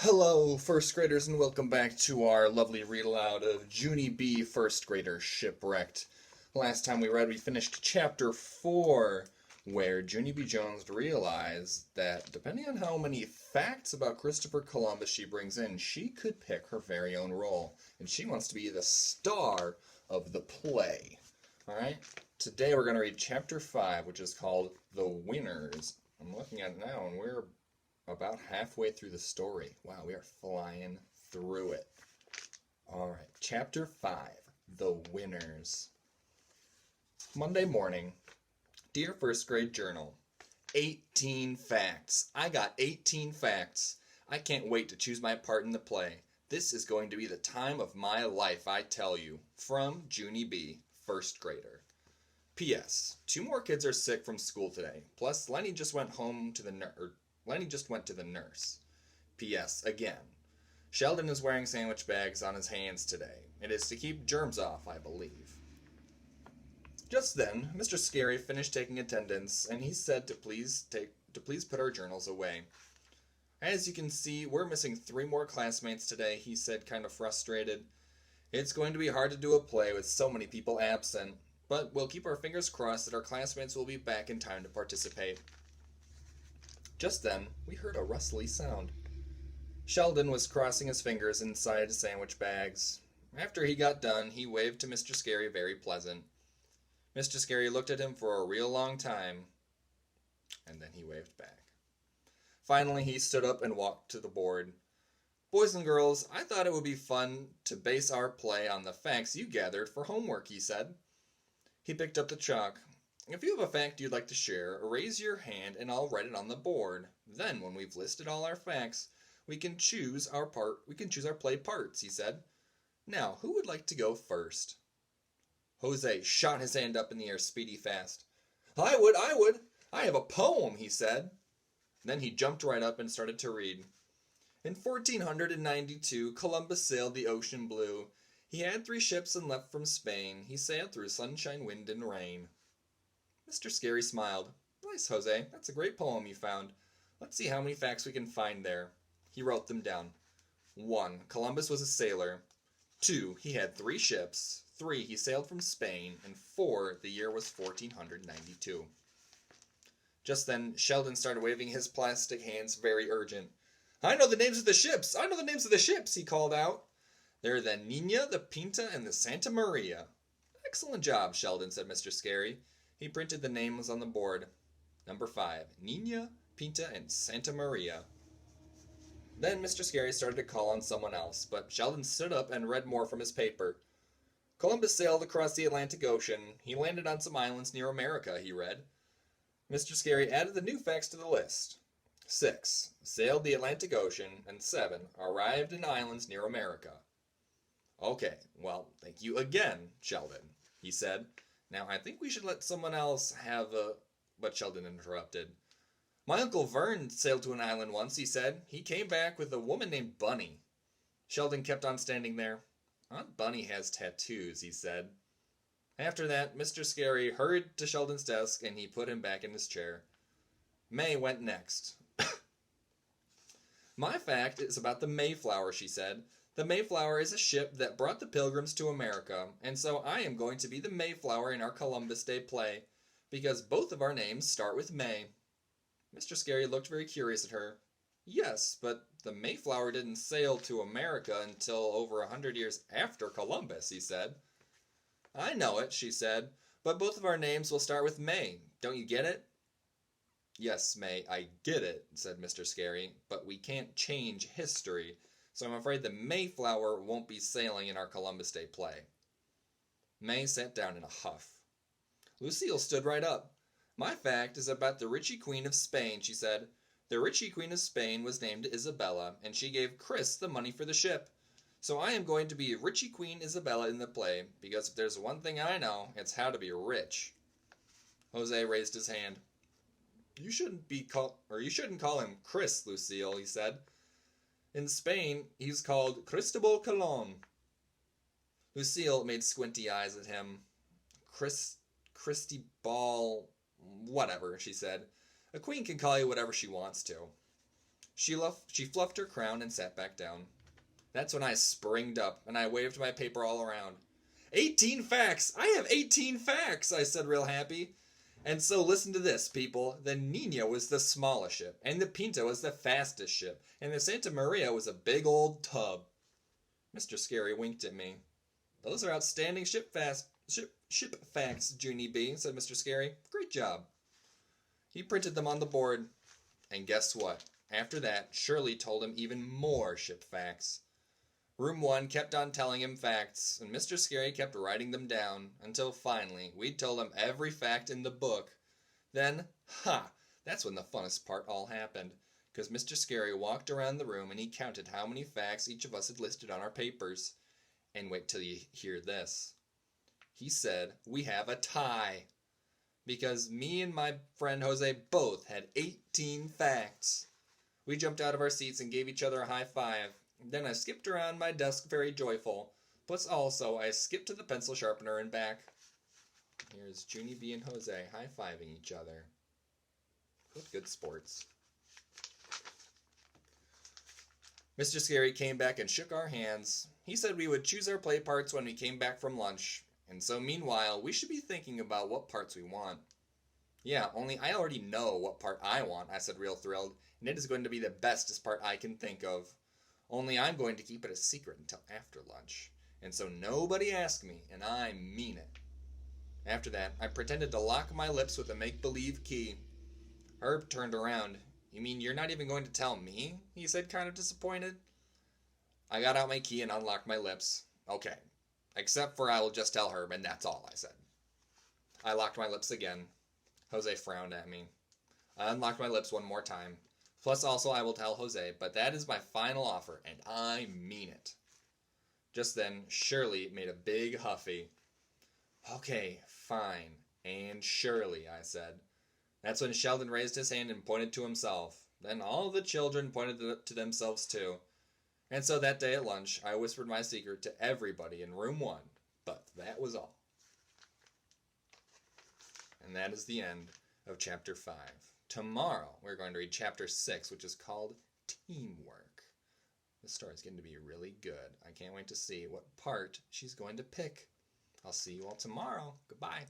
Hello, first graders, and welcome back to our lovely read aloud of Junie B. First Grader Shipwrecked. Last time we finished chapter 4, where Junie B. Jones realized that depending on how many facts about Christopher Columbus she brings in, she could pick her very own role. And she wants to be the star of the play. Alright? Today we're going to read chapter 5, which is called The Winners. I'm looking at it now, and we're about halfway through the story. Wow, we are flying through it. Alright, chapter 5, The Winners. Monday morning. Dear first grade journal, 18 facts. I got 18 facts. I can't wait to choose my part in the play. This is going to be the time of my life, I tell you. From Junie B., first grader. P.S. 2 more kids are sick from school today. Plus, Lenny just went to the nurse. P.S. Again. Sheldon is wearing sandwich bags on his hands today. It is to keep germs off, I believe. Just then, Mr. Scary finished taking attendance, and he said to please put our journals away. As you can see, we're missing 3 more classmates today, he said, kind of frustrated. It's going to be hard to do a play with so many people absent, but we'll keep our fingers crossed that our classmates will be back in time to participate. Just then, we heard a rustly sound. Sheldon was crossing his fingers inside his sandwich bags. After he got done, he waved to Mr. Scary very pleasant. Mr. Scary looked at him for a real long time, and then he waved back. Finally, he stood up and walked to the board. Boys and girls, I thought it would be fun to base our play on the facts you gathered for homework, he said. He picked up the chalk. If you have a fact you'd like to share, raise your hand and I'll write it on the board. Then, when we've listed all our facts, we can choose our play parts, he said. Now, who would like to go first? Jose shot his hand up in the air speedy fast. I would. I have a poem, he said. Then he jumped right up and started to read. In 1492, Columbus sailed the ocean blue. He had 3 ships and left from Spain. He sailed through sunshine, wind, and rain. Mr. Scary smiled. Nice, Jose. That's a great poem you found. Let's see how many facts we can find there. He wrote them down. 1. Columbus was a sailor. 2. He had 3 ships. 3. He sailed from Spain. And 4. The year was 1492. Just then, Sheldon started waving his plastic hands very urgent. I know the names of the ships, he called out. They're the Nina, the Pinta, and the Santa Maria. Excellent job, Sheldon, said Mr. Scary. He printed the names on the board. Number 5, Nina, Pinta, and Santa Maria. Then Mr. Scary started to call on someone else, but Sheldon stood up and read more from his paper. Columbus sailed across the Atlantic Ocean. He landed on some islands near America, he read. Mr. Scary added the new facts to the list. 6, sailed the Atlantic Ocean, and 7, arrived in islands near America. Okay, well, thank you again, Sheldon, he said. Now, I think we should let someone else have a... But Sheldon interrupted. My Uncle Vern sailed to an island once, he said. He came back with a woman named Bunny. Sheldon kept on standing there. Aunt Bunny has tattoos, he said. After that, Mr. Scary hurried to Sheldon's desk and he put him back in his chair. May went next. My fact is about the Mayflower, she said. The Mayflower is a ship that brought the Pilgrims to America, and so I am going to be the Mayflower in our Columbus Day play, because both of our names start with May. Mr. Scary looked very curious at her. Yes, but the Mayflower didn't sail to America until over 100 years after Columbus, he said. I know it, she said, but both of our names will start with May. Don't you get it? Yes, May, I get it, said Mr. Scary, but we can't change history. So I'm afraid the Mayflower won't be sailing in our Columbus Day play. May sat down in a huff. Lucille stood right up. My fact is about the Richie Queen of Spain, she said. The Richie Queen of Spain was named Isabella, and she gave Chris the money for the ship. So I am going to be Richie Queen Isabella in the play, because if there's one thing I know, it's how to be rich. Jose raised his hand. You shouldn't call him Chris, Lucille, he said. In Spain, he's called Cristobal Colon. Lucille made squinty eyes at him. Christy Ball... Whatever, she said. A queen can call you whatever she wants to. She fluffed her crown and sat back down. That's when I springed up, and I waved my paper all around. 18 facts! I have 18 facts! I said real happy. And so listen to this, people. The Nina was the smallest ship, and the Pinta was the fastest ship, and the Santa Maria was a big old tub. Mr. Scary winked at me. Those are outstanding ship facts, Junie B, said Mr. Scary. Great job. He printed them on the board, and guess what? After that, Shirley told him even more ship facts. Room 1 kept on telling him facts, and Mr. Scary kept writing them down, until finally we'd told him every fact in the book. Then, that's when the funnest part all happened, because Mr. Scary walked around the room and he counted how many facts each of us had listed on our papers. And wait till you hear this. He said, we have a tie, because me and my friend Jose both had 18 facts. We jumped out of our seats and gave each other a high five. Then I skipped around my desk very joyful. Plus also, I skipped to the pencil sharpener and back. Here's Junie B and Jose high-fiving each other. What good sports. Mr. Scary came back and shook our hands. He said we would choose our play parts when we came back from lunch. And so meanwhile, we should be thinking about what parts we want. Yeah, only I already know what part I want, I said real thrilled. And it is going to be the bestest part I can think of. Only I'm going to keep it a secret until after lunch. And so nobody ask me, and I mean it. After that, I pretended to lock my lips with a make-believe key. Herb turned around. You mean you're not even going to tell me? He said, kind of disappointed. I got out my key and unlocked my lips. Okay. Except for I will just tell Herb, and that's all, I said. I locked my lips again. Jose frowned at me. I unlocked my lips one more time. Plus also I will tell Jose, but that is my final offer, and I mean it. Just then, Shirley made a big huffy. Okay, fine. And Shirley, I said. That's when Sheldon raised his hand and pointed to himself. Then all the children pointed to themselves too. And so that day at lunch, I whispered my secret to everybody in room 1. But that was all. And that is the end of chapter 5. Tomorrow, we're going to read chapter 6, which is called Teamwork. This story is going to be really good. I can't wait to see what part she's going to pick. I'll see you all tomorrow. Goodbye.